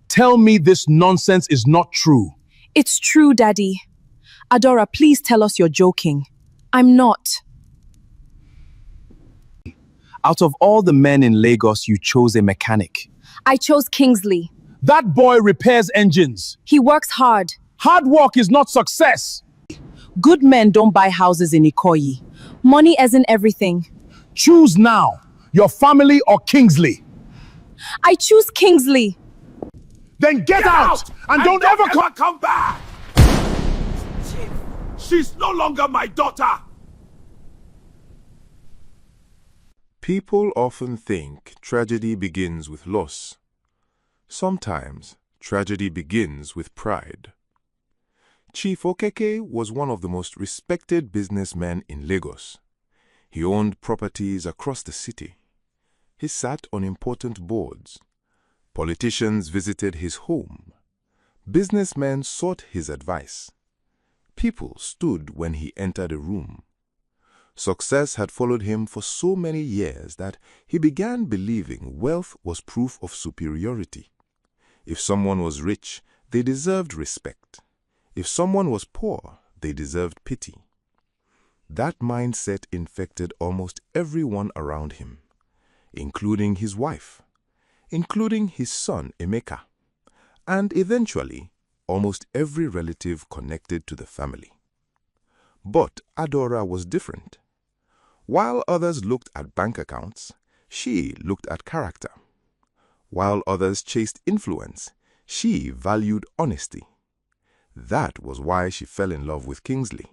Tell me this nonsense is not true. It's true, Daddy. Adora, please tell us you're joking. I'm not. Out of all the men in Lagos, you chose a mechanic. I chose Kingsley. That boy repairs engines. He works hard. Hard work is not success. Good men don't buy houses in Ikoyi. Money isn't everything. Choose now, your family or Kingsley. I choose Kingsley. Then get out and don't ever come back! She's no longer my daughter! People often think tragedy begins with loss. Sometimes, tragedy begins with pride. Chief Okeke was one of the most respected businessmen in Lagos. He owned properties across the city. He sat on important boards. Politicians visited his home. Businessmen sought his advice. People stood when he entered a room. Success had followed him for so many years that he began believing wealth was proof of superiority. If someone was rich, they deserved respect. If someone was poor, they deserved pity. That mindset infected almost everyone around him, including his wife, including his son Emeka, and eventually almost every relative connected to the family. But Adora was different. While others looked at bank accounts, she looked at character. While others chased influence, she valued honesty. That was why she fell in love with Kingsley.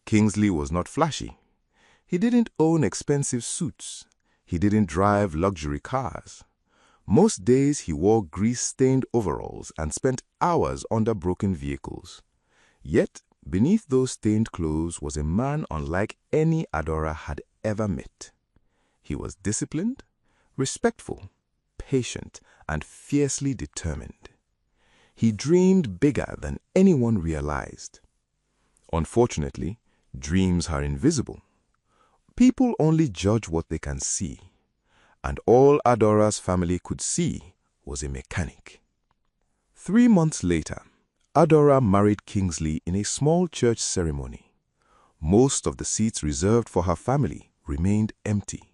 Kingsley was not flashy. He didn't own expensive suits. He didn't drive luxury cars. Most days he wore grease-stained overalls and spent hours under broken vehicles. Yet, beneath those stained clothes was a man unlike any Adora had ever met. He was disciplined, respectful, patient, and fiercely determined. He dreamed bigger than anyone realized. Unfortunately, dreams are invisible. People only judge what they can see, and all Adora's family could see was a mechanic. 3 months later, Adora married Kingsley in a small church ceremony. Most of the seats reserved for her family remained empty.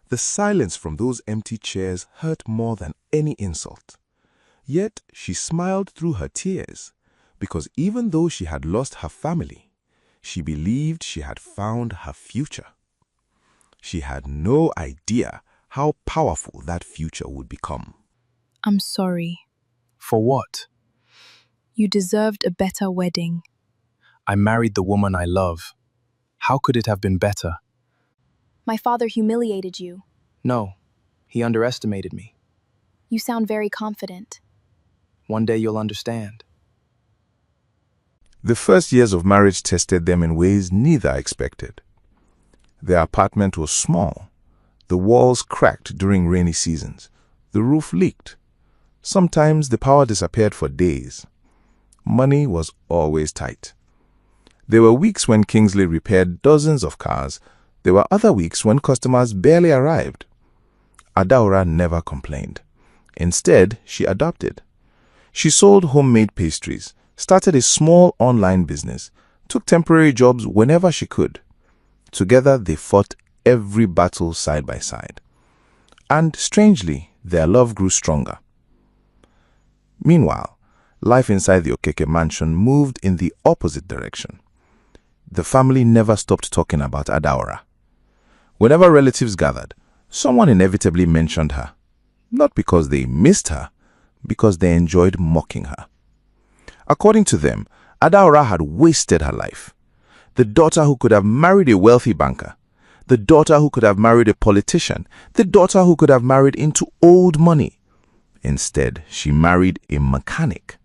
The silence from those empty chairs hurt more than any insult. Yet she smiled through her tears, because even though she had lost her family, she believed she had found her future. She had no idea how powerful that future would become. I'm sorry. For what? You deserved a better wedding. I married the woman I love. How could it have been better? My father humiliated you. No, he underestimated me. You sound very confident. One day you'll understand. The first years of marriage tested them in ways neither expected. Their apartment was small. The walls cracked during rainy seasons. The roof leaked. Sometimes the power disappeared for days. Money was always tight. There were weeks when Kingsley repaired dozens of cars. There were other weeks when customers barely arrived. Adaora never complained. Instead, she adapted. She sold homemade pastries, started a small online business, took temporary jobs whenever she could. Together, they fought every battle side by side. And strangely, their love grew stronger. Meanwhile, life inside the Okeke mansion moved in the opposite direction. The family never stopped talking about Adaora. Whenever relatives gathered, someone inevitably mentioned her. Not because they missed her, because they enjoyed mocking her. According to them, Adaora had wasted her life. The daughter who could have married a wealthy banker, the daughter who could have married a politician, the daughter who could have married into old money. Instead, she married a mechanic.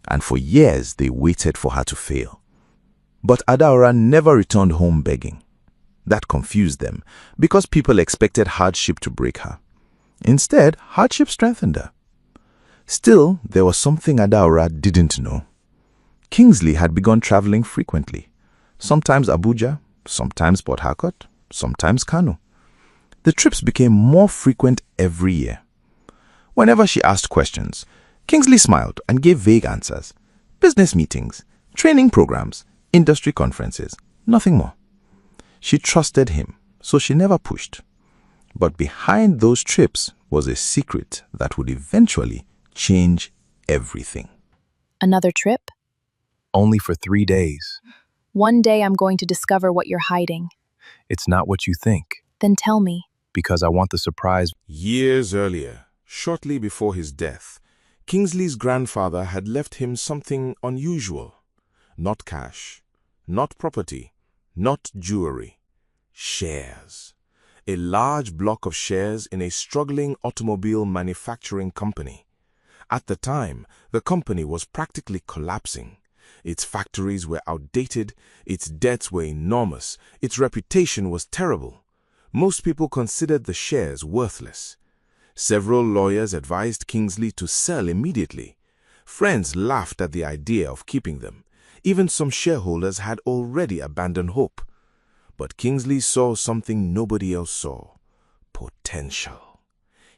And for years, they waited for her to fail. But Adaora never returned home begging. That confused them, because people expected hardship to break her. Instead, hardship strengthened her. Still, there was something Adaora didn't know. Kingsley had begun traveling frequently. Sometimes Abuja, sometimes Port Harcourt, sometimes Kano. The trips became more frequent every year. Whenever she asked questions, Kingsley smiled and gave vague answers. Business meetings, training programs, industry conferences, nothing more. She trusted him, so she never pushed. But behind those trips was a secret that would eventually change everything. Another trip? Only for 3 days. One day I'm going to discover what you're hiding. It's not what you think, Then tell me. because I want the surprise. Years earlier, shortly before his death, Kingsley's grandfather had left him something unusual. Not cash, not property, not jewelry. Shares. A large block of shares in a struggling automobile manufacturing company. At the time, the company was practically collapsing. Its factories were outdated, its debts were enormous, its reputation was terrible. Most people considered the shares worthless. Several lawyers advised Kingsley to sell immediately. Friends laughed at the idea of keeping them. Even some shareholders had already abandoned hope. But Kingsley saw something nobody else saw: potential.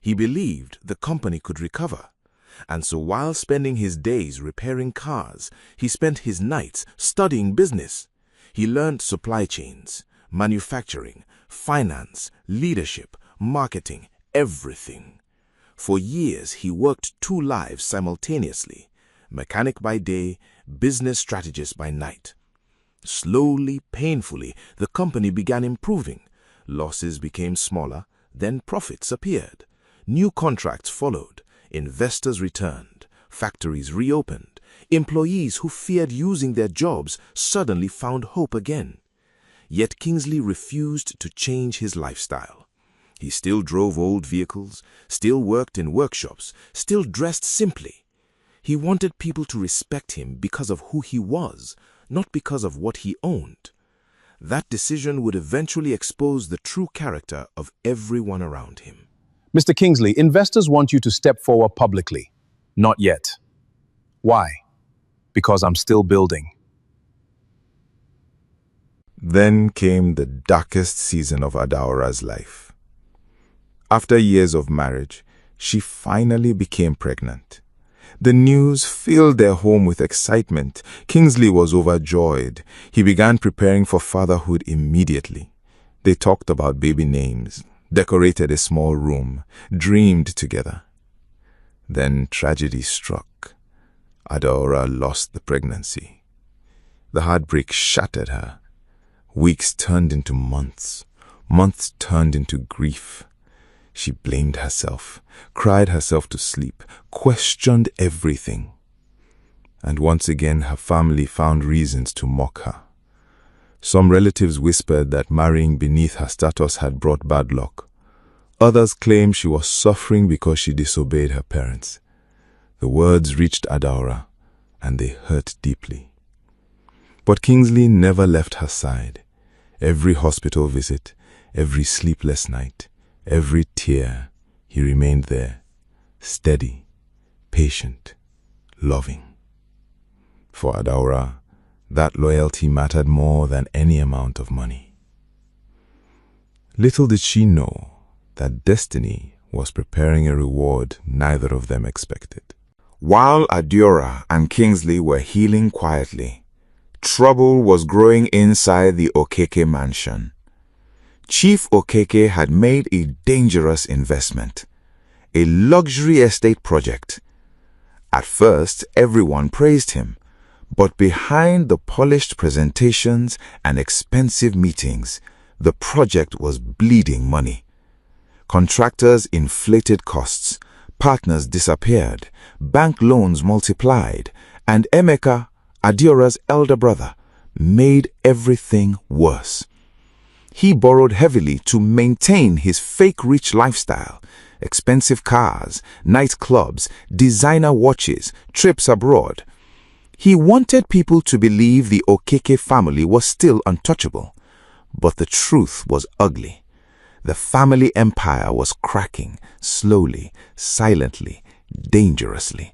He believed the company could recover. And so while spending his days repairing cars, he spent his nights studying business. He learned supply chains, manufacturing, finance, leadership, marketing, everything. For years, he worked 2 lives simultaneously: mechanic by day, business strategist by night. Slowly, painfully, the company began improving. Losses became smaller, then profits appeared. New contracts followed. Investors returned. Factories reopened. Employees who feared losing their jobs suddenly found hope again. Yet Kingsley refused to change his lifestyle. He still drove old vehicles, still worked in workshops, still dressed simply. He wanted people to respect him because of who he was, not because of what he owned. That decision would eventually expose the true character of everyone around him. Mr. Kingsley, investors want you to step forward publicly. Not yet. Why? Because I'm still building. Then came the darkest season of Adaora's life. After years of marriage, she finally became pregnant. The news filled their home with excitement. Kingsley was overjoyed. He began preparing for fatherhood immediately. They talked about baby names, decorated a small room, dreamed together. Then tragedy struck. Adaora lost the pregnancy. The heartbreak shattered her. Weeks turned into months. Months turned into grief. She blamed herself, cried herself to sleep, questioned everything. And once again her family found reasons to mock her. Some relatives whispered that marrying beneath her status had brought bad luck. Others claimed she was suffering because she disobeyed her parents. The words reached Adaora, and they hurt deeply. But Kingsley never left her side. Every hospital visit, every sleepless night, every tear, he remained there, steady, patient, loving. For Adaora, that loyalty mattered more than any amount of money. Little did she know that destiny was preparing a reward neither of them expected. While Adaora and Kingsley were healing quietly, trouble was growing inside the Okeke mansion. Chief Okeke had made a dangerous investment, a luxury estate project. At first, everyone praised him, but behind the polished presentations and expensive meetings, the project was bleeding money. Contractors inflated costs, partners disappeared, bank loans multiplied, and Emeka, Adaora's elder brother, made everything worse. He borrowed heavily to maintain his fake rich lifestyle: expensive cars, nightclubs, designer watches, trips abroad. He wanted people to believe the Okeke family was still untouchable. But the truth was ugly. The family empire was cracking, slowly, silently, dangerously.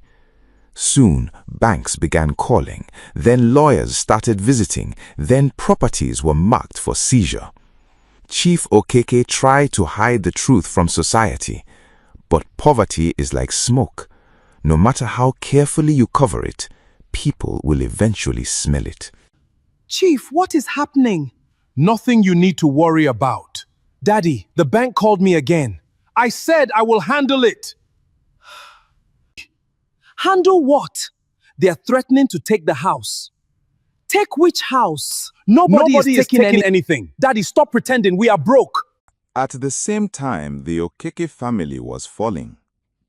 Soon, banks began calling, then lawyers started visiting, then properties were marked for seizure. Chief Okeke tried to hide the truth from society, But poverty is like smoke. No matter how carefully you cover it, people will eventually smell it. Chief, what is happening? Nothing you need to worry about. Daddy, the bank called me again. I said I will handle it. Handle what? They're threatening to take the house. Take which house? Nobody is taking anything. Daddy, stop pretending we are broke. At the same time the Okeke family was falling,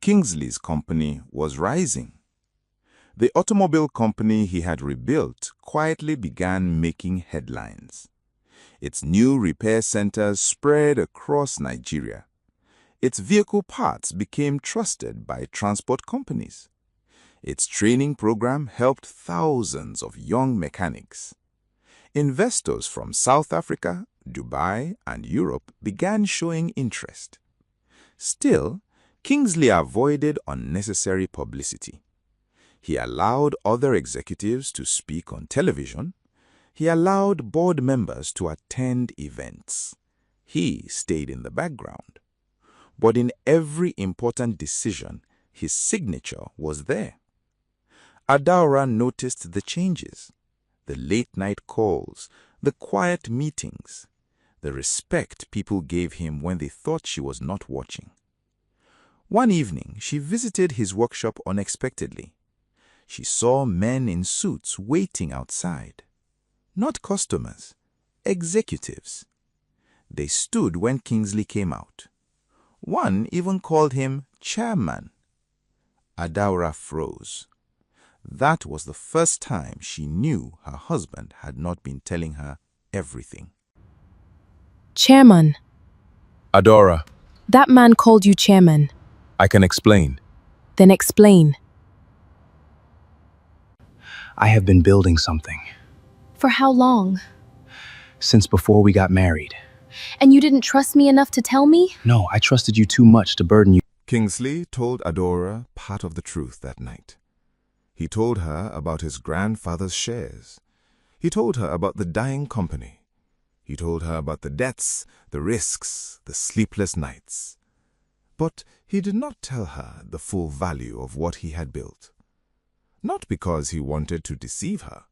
Kingsley's company was rising. The automobile company he had rebuilt quietly began making headlines. Its new repair centers spread across Nigeria. Its vehicle parts became trusted by transport companies. Its training program helped thousands of young mechanics. Investors from South Africa, Dubai, and Europe began showing interest. Still, Kingsley avoided unnecessary publicity. He allowed other executives to speak on television. He allowed board members to attend events. He stayed in the background. But in every important decision, his signature was there. Adaora noticed the changes, the late-night calls, the quiet meetings, the respect people gave him when they thought she was not watching. One evening, she visited his workshop unexpectedly. She saw men in suits waiting outside. Not customers, executives. They stood when Kingsley came out. One even called him chairman. Adaora froze. That was the first time she knew her husband had not been telling her everything. Chairman. Adora, That man called you chairman. I can explain. Then explain. I have been building something For how long? since before we got married. And you didn't trust me enough to tell me? No, I trusted you too much to burden you. Kingsley told Adaora part of the truth that night. He told her about his grandfather's shares. He told her about the dying company. He told her about the debts, the risks, the sleepless nights. But he did not tell her the full value of what he had built. Not because he wanted to deceive her,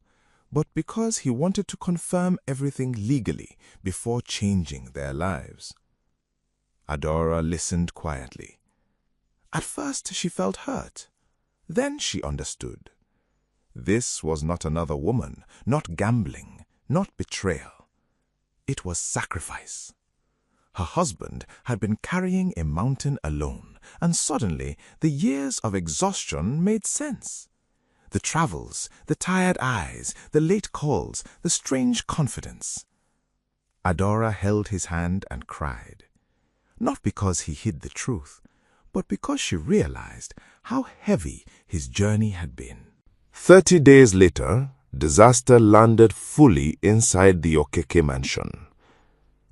but because he wanted to confirm everything legally before changing their lives. Adaora listened quietly. At first she felt hurt. Then she understood. This was not another woman, not gambling, not betrayal. It was sacrifice. Her husband had been carrying a mountain alone, and suddenly the years of exhaustion made sense. The travels, the tired eyes, the late calls, the strange confidence. Adaora held his hand and cried. Not because he hid the truth, but because she realized how heavy his journey had been. 30 days later, disaster landed fully inside the Okeke mansion.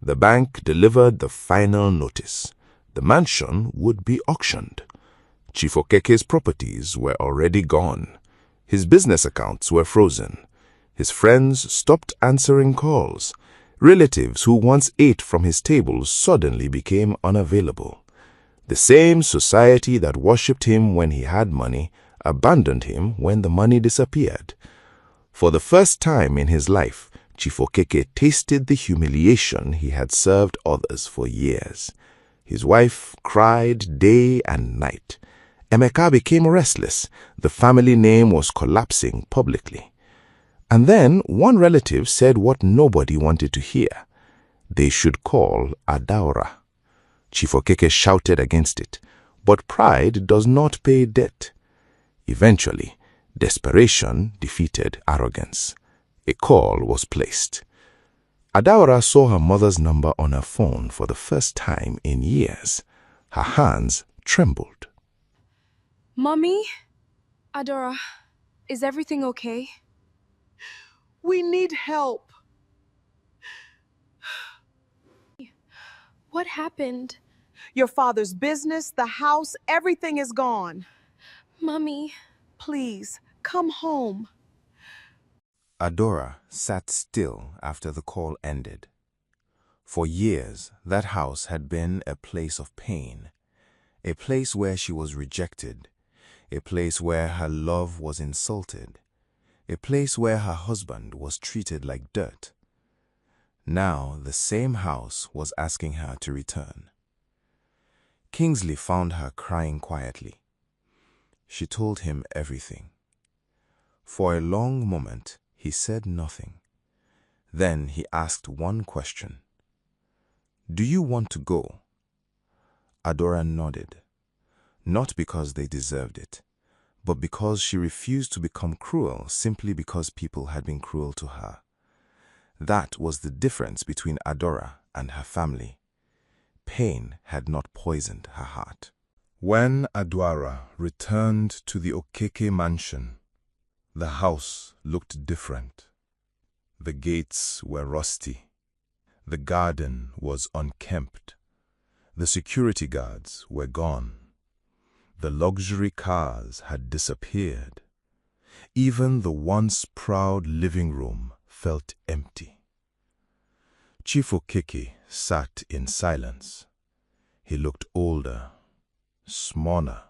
The bank delivered the final notice. The mansion would be auctioned. Chief Okeke's properties were already gone. His business accounts were frozen. His friends stopped answering calls. Relatives who once ate from his table suddenly became unavailable. The same society that worshipped him when he had money abandoned him when the money disappeared. For the first time in his life, Chief Okeke tasted the humiliation he had served others for years. His wife cried day and night. Emeka became restless. The family name was collapsing publicly. And then one relative said what nobody wanted to hear. They should call Adaora. Chief Okeke shouted against it, but pride does not pay debt. Eventually, desperation defeated arrogance. A call was placed. Adaora saw her mother's number on her phone for the first time in years. Her hands trembled. Mommy? Adora, is everything okay? We need help. What happened? Your father's business, the house, everything is gone. Mummy. Please, come home. Adaora sat still after the call ended. For years, that house had been a place of pain. a place where she was rejected, a place where her love was insulted, a place where her husband was treated like dirt. Now the same house was asking her to return. Kingsley found her crying quietly. She told him everything. For a long moment, he said nothing. Then he asked one question. "Do you want to go?" Adora nodded, not because they deserved it, but because she refused to become cruel simply because people had been cruel to her. That was the difference between Adora and her family. Pain had not poisoned her heart. When Adora returned to the Okeke mansion, the house looked different. The gates were rusty. The garden was unkempt. The security guards were gone. The luxury cars had disappeared. Even the once proud living room felt empty. Chief Okeke sat in silence. He looked older, smaller,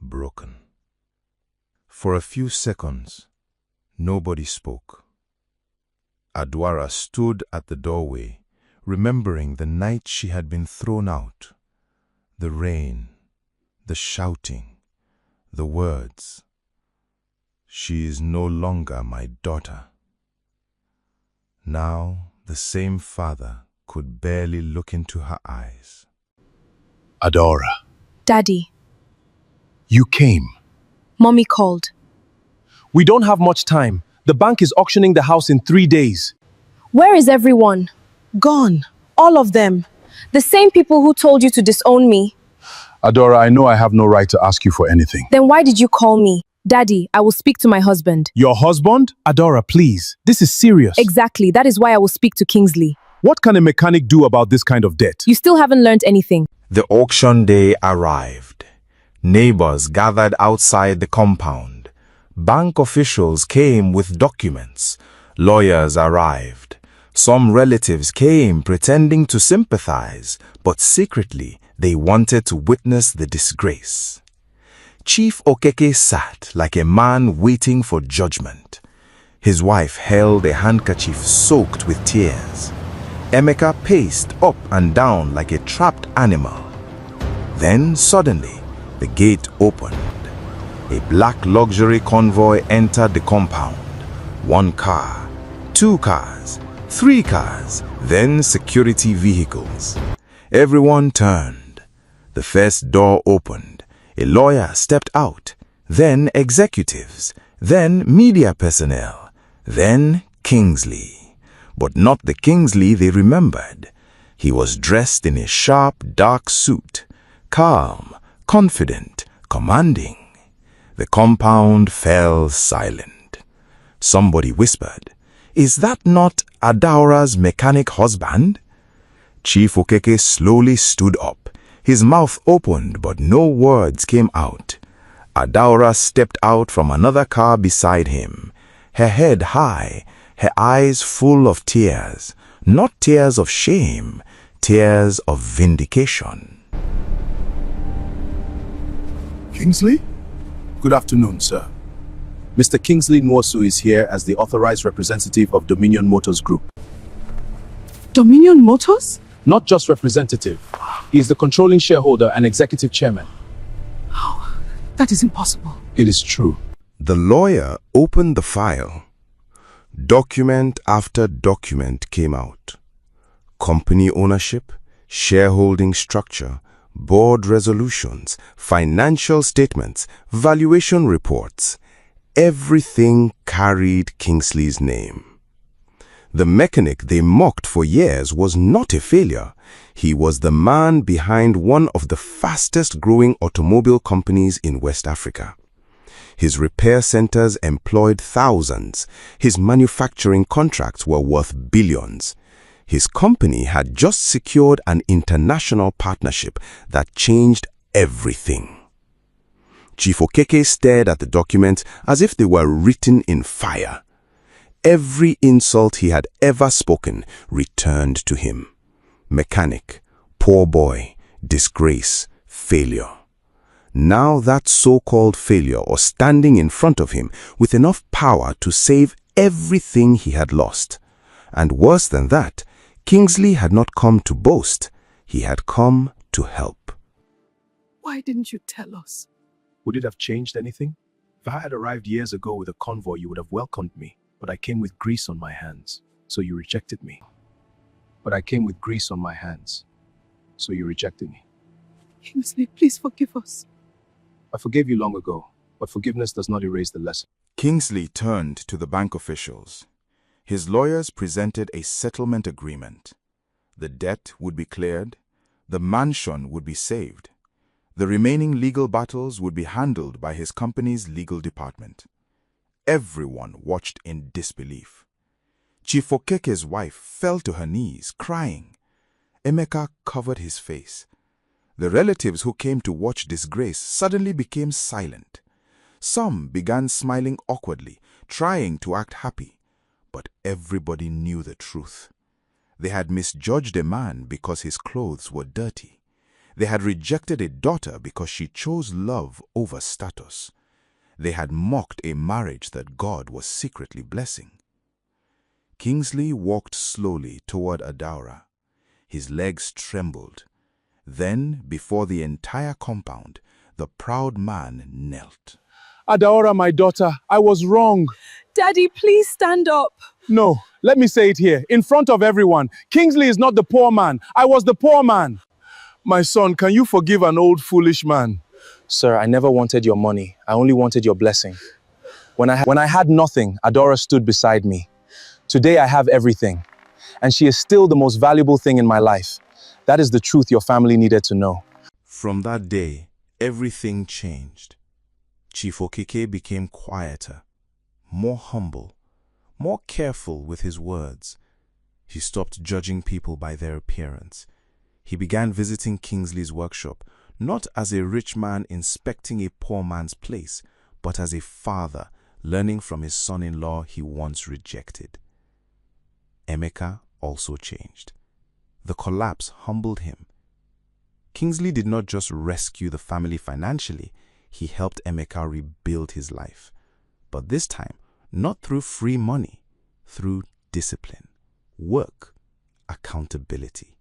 broken. For a few seconds, nobody spoke. Adora stood at the doorway, remembering the night she had been thrown out, the rain, the shouting, the words. "She is no longer my daughter." Now the same father could barely look into her eyes. Adora, Daddy, you came. Mommy called. We don't have much time. The bank is auctioning the house in 3 days. Where is everyone? Gone. All of them. The same people who told you to disown me. Adora, I know I have no right to ask you for anything. Then why did you call me? Daddy, I will speak to my husband. Your husband? Adora, please. This is serious. Exactly. That is why I will speak to Kingsley. What can a mechanic do about this kind of debt? You still haven't learned anything. The auction day arrived. Neighbors gathered outside the compound. Bank officials came with documents. Lawyers arrived. Some relatives came pretending to sympathize, but secretly they wanted to witness the disgrace. Chief Okeke sat like a man waiting for judgment. His wife held a handkerchief soaked with tears. Emeka paced up and down like a trapped animal. Then suddenly, the gate opened. A black luxury convoy entered the compound. 1 car, 2 cars, 3 cars, then security vehicles. Everyone turned. The first door opened. A lawyer stepped out, then executives, then media personnel, then Kingsley. But not the Kingsley they remembered. He was dressed in a sharp, dark suit, calm, confident, commanding. The compound fell silent. Somebody whispered, "Is that not Adaura's mechanic husband?" Chief Okeke slowly stood up. His mouth opened, but no words came out. Adaura stepped out from another car beside him, her head high, her eyes full of tears, not tears of shame, tears of vindication. Kingsley? Good afternoon, sir. Mr. Kingsley Nwosu is here as the authorized representative of Dominion Motors Group. Dominion Motors? Not just representative. He is the controlling shareholder and executive chairman. That is impossible. It is true. The lawyer opened the file. Document after document came out. Company ownership, shareholding structure, board resolutions, financial statements, valuation reports. Everything carried Kingsley's name. The mechanic they mocked for years was not a failure. He was the man behind one of the fastest growing automobile companies in West Africa. His repair centers employed thousands. His manufacturing contracts were worth billions. His company had just secured an international partnership that changed everything. Chief Okeke stared at the documents as if they were written in fire. Every insult he had ever spoken returned to him. Mechanic, poor boy, disgrace, failure. Now that so-called failure was standing in front of him with enough power to save everything he had lost. And worse than that, Kingsley had not come to boast. He had come to help. Why didn't you tell us? Would it have changed anything? If I had arrived years ago with a convoy, you would have welcomed me. But I came with grease on my hands, so you rejected me. Kingsley, please forgive us. I forgave you long ago, but forgiveness does not erase the lesson. Kingsley turned to the bank officials. His lawyers presented a settlement agreement. The debt would be cleared, the mansion would be saved. The remaining legal battles would be handled by his company's legal department. Everyone watched in disbelief. Chief Okeke's wife fell to her knees, crying. Emeka covered his face. The relatives who came to watch disgrace suddenly became silent. Some began smiling awkwardly, trying to act happy. But everybody knew the truth. They had misjudged a man because his clothes were dirty. They had rejected a daughter because she chose love over status. They had mocked a marriage that God was secretly blessing. Kingsley walked slowly toward Adaora. His legs trembled. Then, before the entire compound, the proud man knelt. Adaora, my daughter, I was wrong. Daddy, please stand up. No, let me say it here, in front of everyone. Kingsley is not the poor man. I was the poor man. My son, can you forgive an old foolish man? Sir, I never wanted your money. I only wanted your blessing. When I had nothing, Adaora stood beside me. Today I have everything. And she is still the most valuable thing in my life. That is the truth your family needed to know. From that day, everything changed. Chief Okeke became quieter, more humble, more careful with his words. He stopped judging people by their appearance. He began visiting Kingsley's workshop, not as a rich man inspecting a poor man's place, but as a father learning from his son-in-law he once rejected. Emeka also changed. The collapse humbled him. Kingsley did not just rescue the family financially, he helped Emeka rebuild his life. But this time, not through free money, through discipline, work, accountability.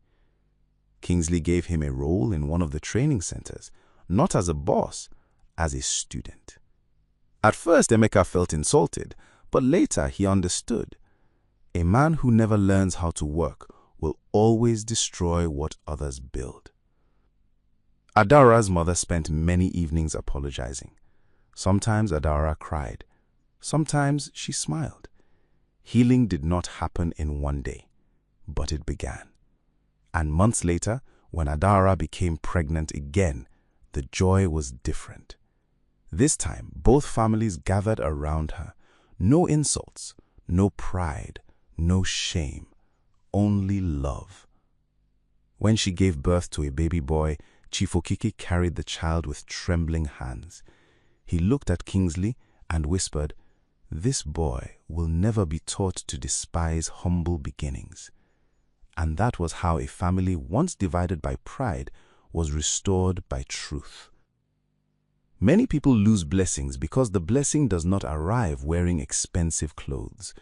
Kingsley gave him a role in one of the training centers, not as a boss, as a student. At first, Emeka felt insulted, but later he understood. A man who never learns how to work will always destroy what others build. Adaora's mother spent many evenings apologizing. Sometimes Adaora cried. Sometimes she smiled. Healing did not happen in one day, but it began. And months later, when Adaora became pregnant again, the joy was different. This time, both families gathered around her. No insults, no pride, no shame, only love. When she gave birth to a baby boy, Chief Okeke carried the child with trembling hands. He looked at Kingsley and whispered, "This boy will never be taught to despise humble beginnings." And that was how a family once divided by pride was restored by truth. Many people lose blessings because the blessing does not arrive wearing expensive clothes.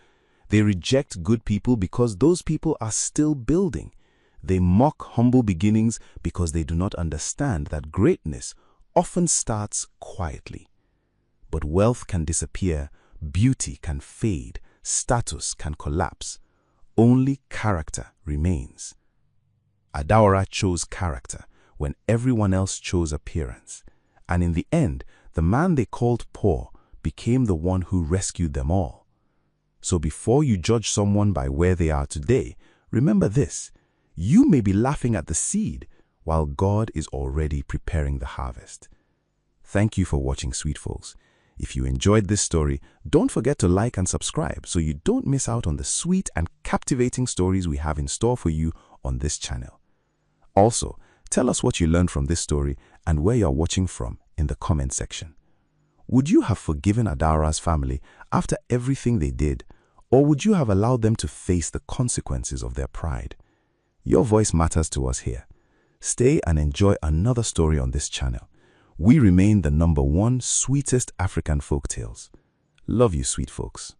They reject good people because those people are still building. They mock humble beginnings because they do not understand that greatness often starts quietly. But wealth can disappear, beauty can fade, status can collapse. Only character remains. Adaora chose character when everyone else chose appearance. And in the end, the man they called poor became the one who rescued them all. So before you judge someone by where they are today, remember this: you may be laughing at the seed while God is already preparing the harvest. Thank you for watching, sweet folks. If you enjoyed this story, don't forget to like and subscribe so you don't miss out on the sweet and captivating stories we have in store for you on this channel. Also, tell us what you learned from this story and where you're watching from in the comment section. Would you have forgiven Adaora's family after everything they did, or would you have allowed them to face the consequences of their pride? Your voice matters to us here. stay and enjoy another story on this channel. We remain the #1 sweetest African folktales. Love you, sweet folks.